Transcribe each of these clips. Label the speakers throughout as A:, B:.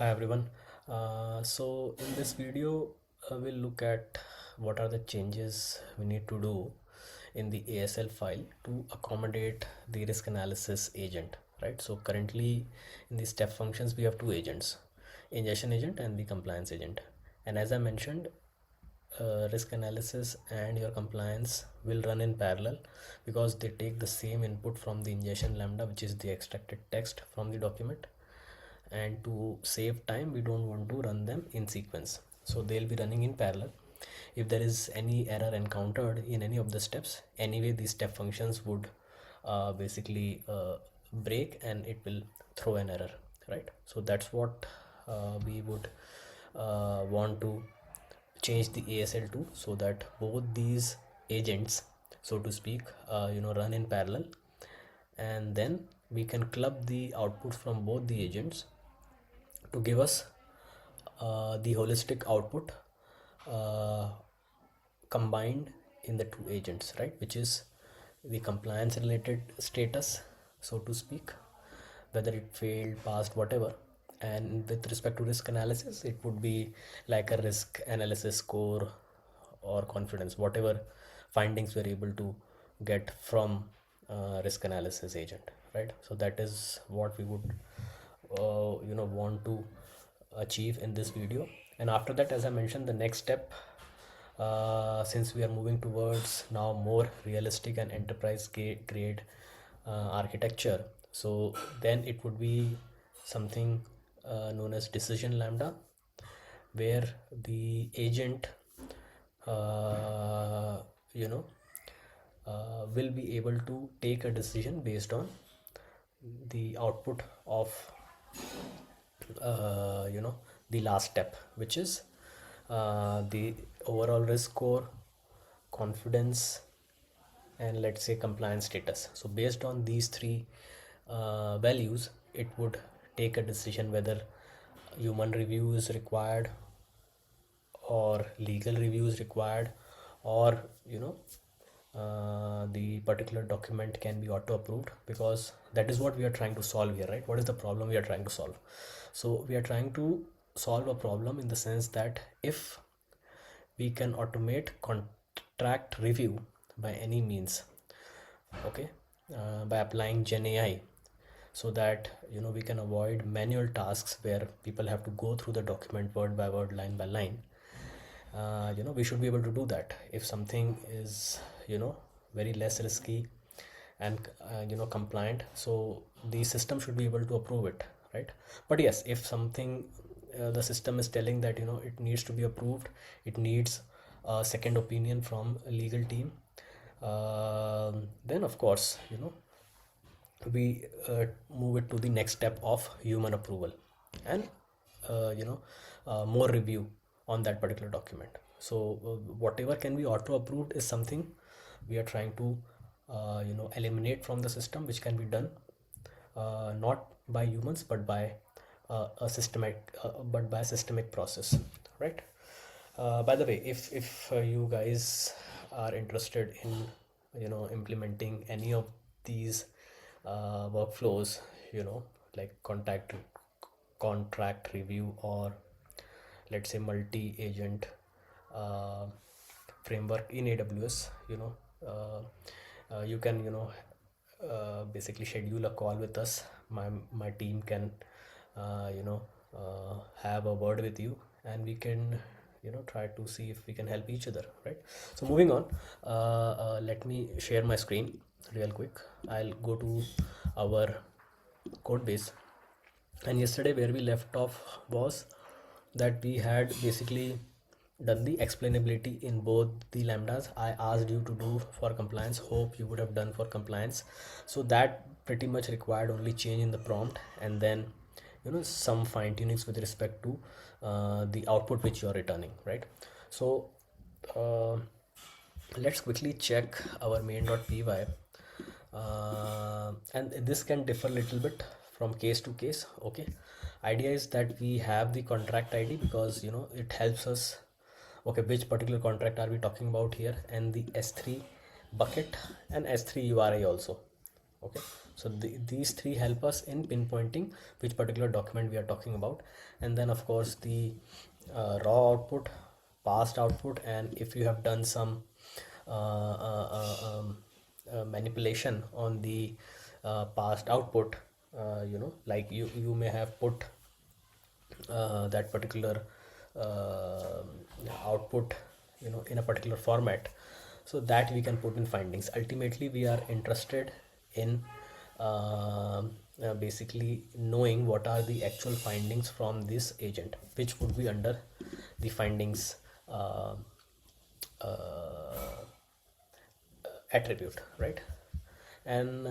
A: Hi everyone. So in this video, we'll look at what are the changes we need to do in the ASL file to accommodate the risk analysis agent, right? So currently in the step functions, we have two agents, ingestion agent and the compliance agent. And as I mentioned, risk analysis and your compliance will run in parallel because they take the same input from the ingestion lambda, which is the extracted text from the document, and to save time we don't want to run them in sequence, so they'll be running in parallel. If there is any error encountered in any of the steps, anyway these step functions would basically break and it will throw an error, right? So that's what we would want to change the ASL to, so that both these agents, so to speak, run in parallel, and then we can club the output from both the agents to give us the holistic output uh, combined in the two agents, right? Which is the compliance related status, so to speak, whether it failed, passed, whatever. And with respect to risk analysis, it would be like a risk analysis score or confidence, whatever findings we're able to get from risk analysis agent, right? So that is what we would want to achieve in this video. And after that, as I mentioned, the next step, since we are moving towards now more realistic and enterprise grade architecture, so then it would be something known as decision lambda, where the agent uh, you know will be able to take a decision based on the output of the last step, which is the overall risk score, confidence, and let's say compliance status. So based on these three values, it would take a decision whether human review is required or legal review is required, or the particular document can be auto approved, because that is what we are trying to solve here, right? What is the problem we are trying to solve? So we are trying to solve a problem in the sense that if we can automate contract review by any means, okay, by applying Gen AI, so that we can avoid manual tasks where people have to go through the document word by word, line by line. We should be able to do that if something is very less risky and compliant, so the system should be able to approve it, right? But yes, if something the system is telling that it needs to be approved, it needs a second opinion from a legal team, then of course we move it to the next step of human approval and more review on that particular document. So whatever can be auto approved is something we are trying to eliminate from the system, which can be done not by humans but by a systemic process, right? By the way, if you guys are interested in implementing any of these workflows, like contract review, or let's say multi-agent uh, framework in AWS, you can basically schedule a call with us. My team can have a word with you, and we can try to see if we can help each other, right? So moving on, let me share my screen real quick. I'll go to our code base, and yesterday where we left off was that we had basically done the explainability in both the lambdas. I asked you to do for compliance, hope you would have done for compliance. So that pretty much required only change in the prompt, and then some fine tunings with respect to the output which you are returning, right? So uh, let's quickly check our main.py, and this can differ a little bit from case to case. Okay, idea is that we have the contract ID because it helps us, okay, which particular contract are we talking about here, and the S3 bucket and S3 URI also. Okay, So these three help us in pinpointing which particular document we are talking about. And then of course the raw output, parsed output, and if you have done some manipulation on the parsed output, like you may have put that particular uh, output in a particular format, so that we can put in findings. Ultimately we are interested in basically knowing what are the actual findings from this agent, which would be under the findings uh, attribute, right? And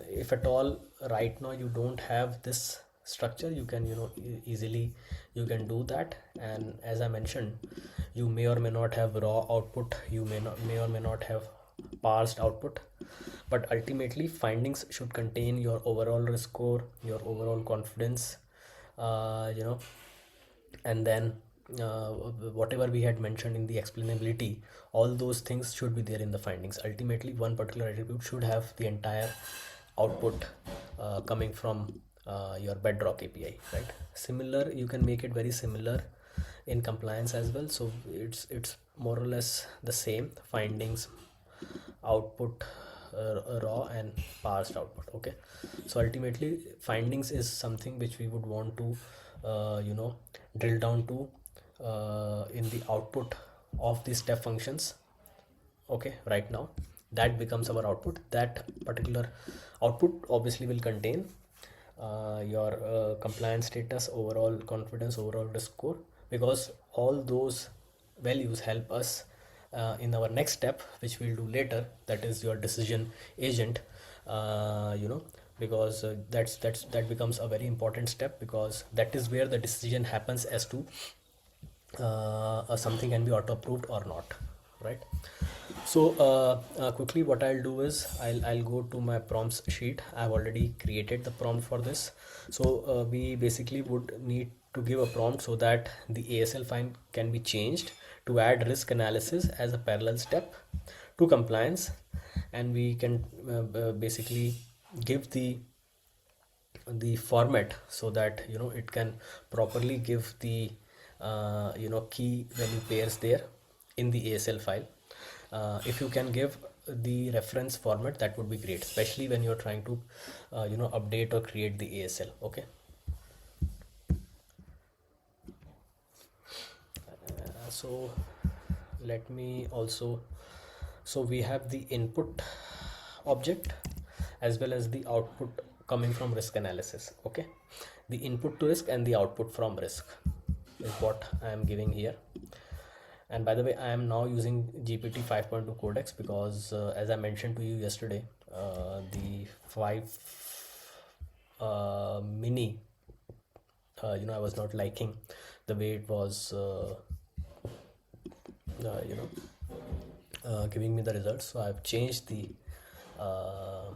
A: if at all right now you don't have this structure, you can easily you can do that. And as I mentioned, you may or may not have raw output, you may or may not have parsed output, but ultimately findings should contain your overall risk score, your overall confidence, you know and then whatever we had mentioned in the explainability, all those things should be there in the findings. Ultimately one particular attribute should have the entire output coming from your bedrock API, right? Similar, you can make it very similar in compliance as well. So it's more or less the same findings, output, raw and parsed output. Okay, so ultimately findings is something which we would want to drill down to in the output of the step functions. Okay, right now that becomes our output. That particular output obviously will contain your compliance status, overall confidence, overall risk score, because all those values help us in our next step, which we'll do later, that is your decision agent. Because that becomes a very important step, because that is where the decision happens as to something can be auto approved or not, right? So quickly what I'll do is I'll go to my prompts sheet. I've already created the prompt for this. So we basically would need to give a prompt so that the ASL file can be changed to add risk analysis as a parallel step to compliance. And we can basically give the format so that it can properly give the key value pairs there in the ASL file. If you can give the reference format, that would be great, especially when you're trying to update or create the ASL. Okay, so let me also, so we have the input object as well as the output coming from risk analysis. Okay, the input to risk and the output from risk is what I am giving here. And by the way, I am now using GPT 5.2 codex because as I mentioned to you yesterday, the 5 mini, I was not liking the way it was giving me the results. So I've changed uh,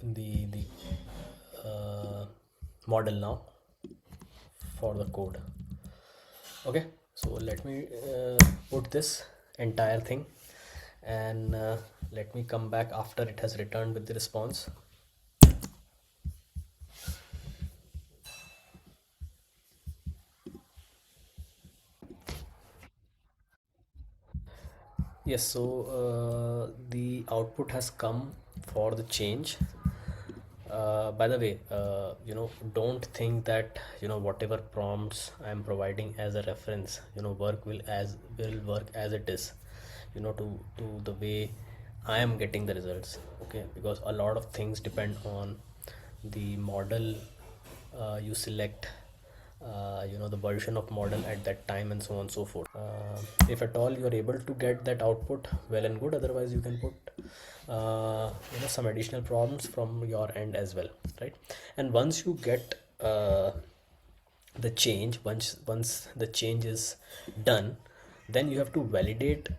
A: the model now for the code. Okay, so let me put this entire thing, and let me come back after it has returned with the response. Yes, so the output has come for the change. By the way, don't think that whatever prompts I am providing as a reference, will work as it is, to the way I am getting the results. Okay, because a lot of things depend on the model you select, the version of model at that time, and so on and so forth. If at all you're able to get that output, well and good. Otherwise you can put some additional prompts from your end as well, right? And once you get the change, once the change is done, then you have to validate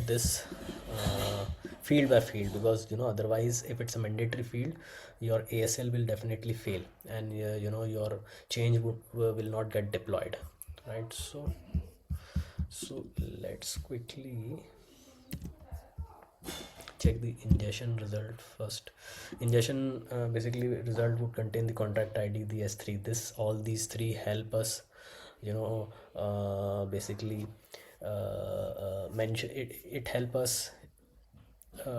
A: this field by field, because otherwise if it's a mandatory field, your ASL will definitely fail, and your change will not get deployed, right? So let's quickly check the ingestion result first. Ingestion basically result would contain the contract ID, the S3. All these three help us, basically mention it. It help us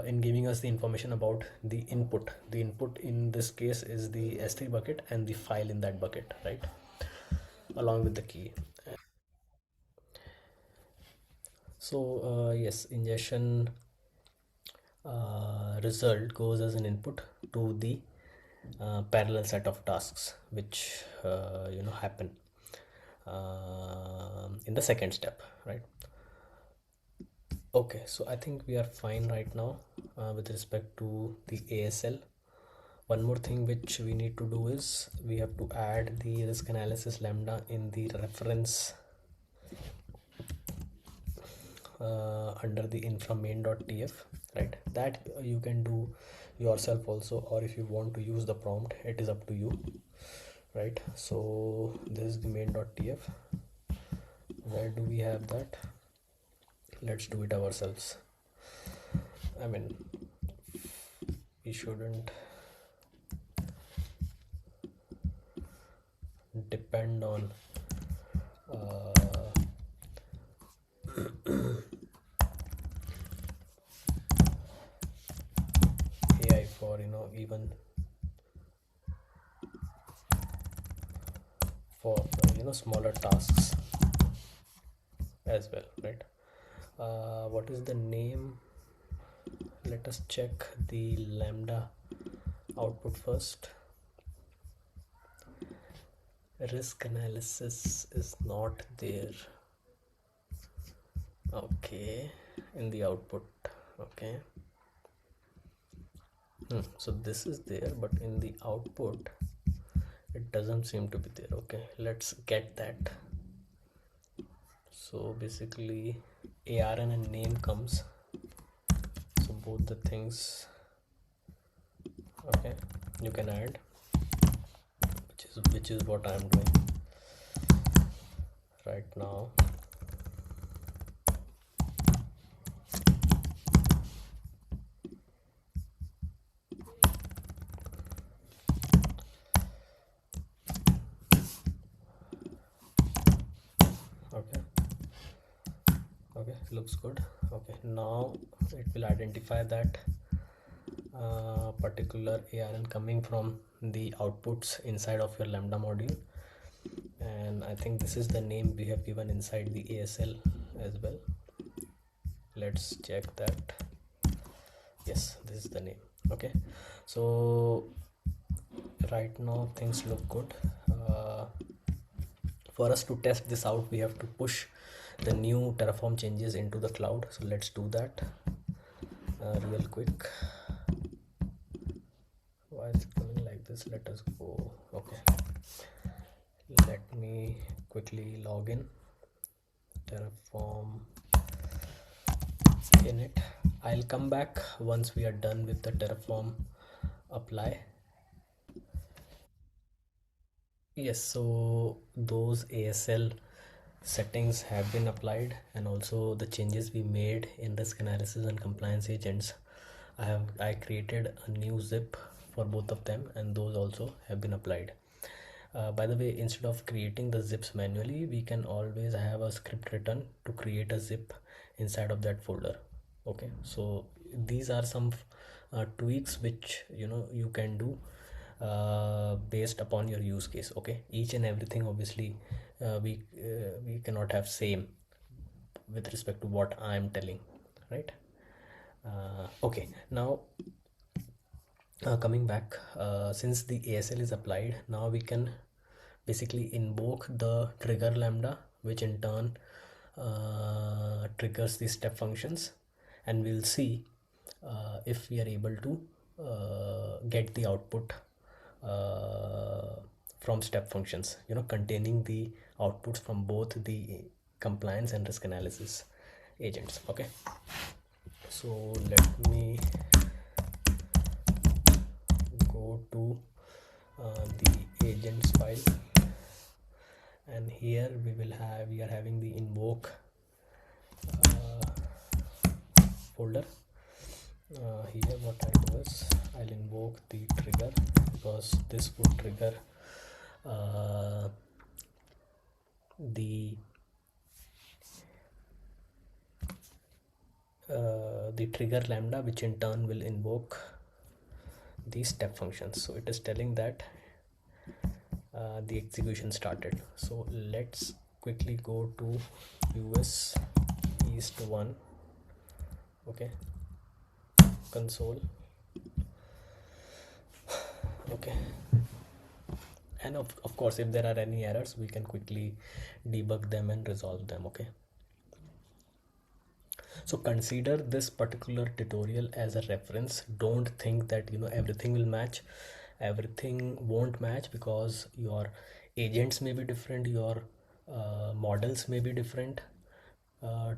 A: in giving us the information about the input. The input in this case is the S3 bucket and the file in that bucket, right? Along with the key. So yes, ingestion result goes as an input to the parallel set of tasks which happen in the second step, right? Okay, so I think we are fine right now with respect to the ASL. One more thing which we need to do is we have to add the risk analysis lambda in the reference under the infra main.tf, right? That you can do yourself also, or if you want to use the prompt, it is up to you, right? So this is the main.tf. Where do we have that? Let's do it ourselves. I mean, we shouldn't depend on AI for even for smaller tasks as well, right? What is the name? Let us check the lambda output first. Risk analysis is not there. Okay, in the output. Okay. So this is there, but in the output it doesn't seem to be there. Okay, let's get that. So basically ARN and name comes, so both the things, okay, you can add, which is what I'm doing right now. Okay, looks good. Okay, now it will identify that particular ARN coming from the outputs inside of your lambda module, and I think this is the name we have given inside the ASL as well. Let's check that. Yes, this is the name. Okay, so right now things look good. For us to test this out, we have to push the new Terraform changes into the cloud. So let's do that real quick. Why is it coming like this? Let us go. Okay, let me quickly log in. Terraform init. I'll come back once we are done with the Terraform apply. Yes, so those ASL settings have been applied, and also the changes we made in risk analysis and compliance agents. I created a new zip for both of them, and those also have been applied. By the way, instead of creating the zips manually, we can always have a script written to create a zip inside of that folder. Okay, so these are some tweaks which you can do based upon your use case. Okay, each and everything obviously we cannot have same with respect to what I'm telling, right? Okay, now coming back, since the ASL is applied, now we can basically invoke the trigger lambda, which in turn triggers the step functions, and we'll see if we are able to get the output from step functions, containing the outputs from both the compliance and risk analysis agents. Okay, so let me go to the agents file, and here we are having the invoke folder. Here what I do is I'll invoke the trigger, because this would trigger the trigger lambda, which in turn will invoke the step functions. So it is telling that the execution started. So let's quickly go to US East 1. Okay, console. Okay, and of course, if there are any errors, we can quickly debug them and resolve them. Okay, so consider this particular tutorial as a reference. Don't think that everything will match. Everything won't match, because your agents may be different, your models may be different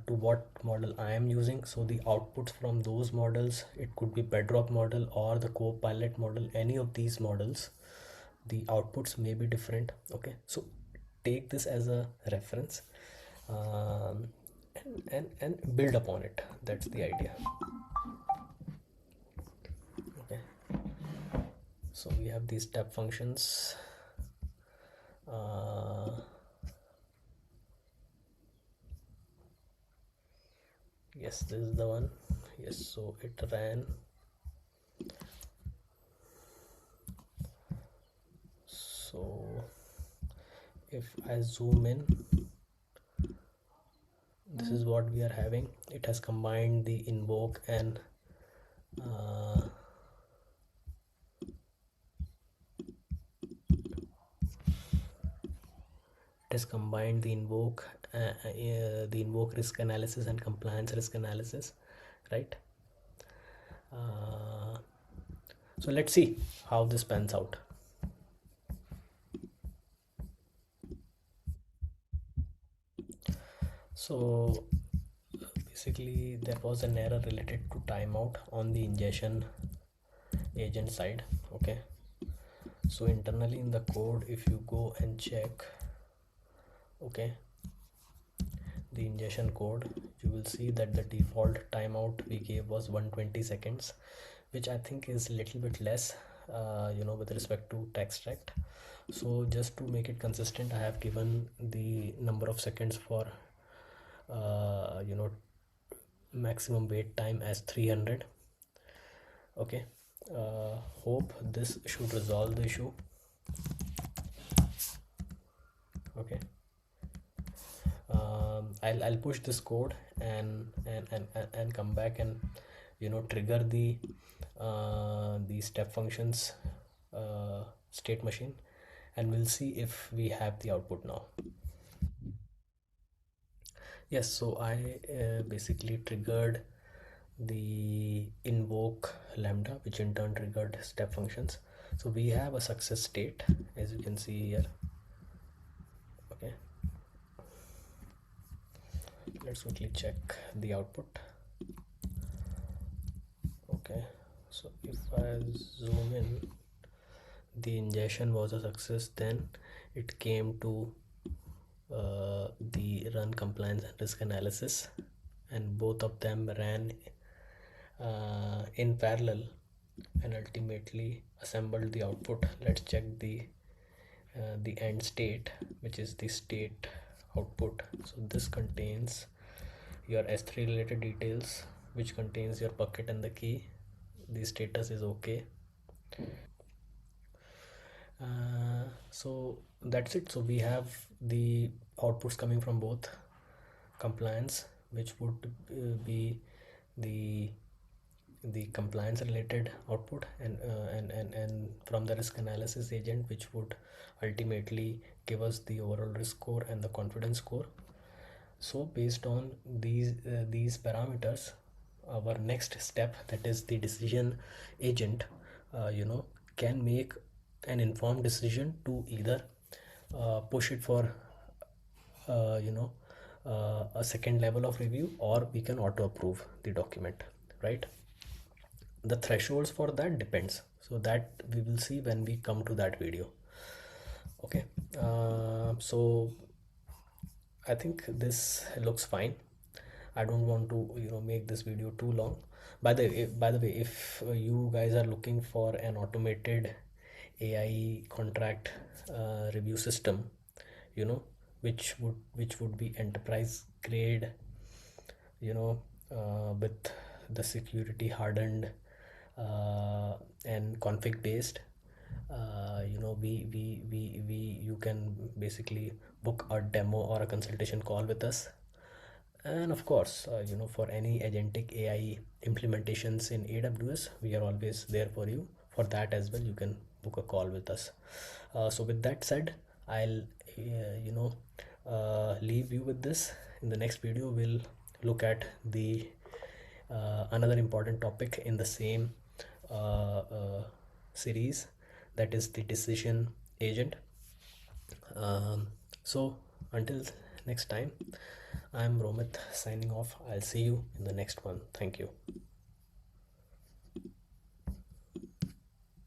A: to what model I am using. So the outputs from those models, it could be Bedrock model or the Copilot model, any of these models, the outputs may be different. Okay, so take this as a reference, um, and build upon it. That's the idea. Okay, so we have these step functions. Yes, this is the one. Yes, so it ran. So if I zoom in, this is what we are having. It has combined the invoke and it has combined the invoke risk analysis and compliance risk analysis, right? So let's see how this pans out. So basically there was an error related to timeout on the ingestion agent side. Okay, so internally in the code, if you go and check, okay, the ingestion code, you will see that the default timeout we gave was 120 seconds, which I think is a little bit less with respect to TextRect. So just to make it consistent, I have given the number of seconds for maximum wait time as 300. Okay, hope this should resolve the issue. Okay, I'll push this code and come back and trigger the step functions state machine, and we'll see if we have the output now. Yes, so I basically triggered the invoke lambda, which in turn triggered step functions. So we have a success state, as you can see here. Okay, let's quickly check the output. Okay, so if I zoom in, the ingestion was a success. Then it came to the run compliance and risk analysis, and both of them ran in parallel and ultimately assembled the output. Let's check the end state, which is the state output. So this contains your S3 related details, which contains your bucket and the key. The status is okay. So that's it. So we have the outputs coming from both compliance, which would be the compliance related output, and from the risk analysis agent, which would ultimately give us the overall risk score and the confidence score. So based on these parameters, our next step, that is the decision agent, can make an informed decision to either push it for a second level of review, or we can auto approve the document, right? The thresholds for that depends, so that we will see when we come to that video. Okay, so I think this looks fine. I don't want to make this video too long. By the way, if you guys are looking for an automated AI contract review system, you know which would be enterprise grade, with the security hardened, and config based, we you can basically book a demo or a consultation call with us. And of course, for any agentic AI implementations in AWS, we are always there for you. For that as well, you can book a call with us. So with that said, I'll leave you with this. In the next video, we'll look at the another important topic in the same series, that is the decision agent. So until next time, I'm Romit signing off. I'll see you in the next one. Thank you.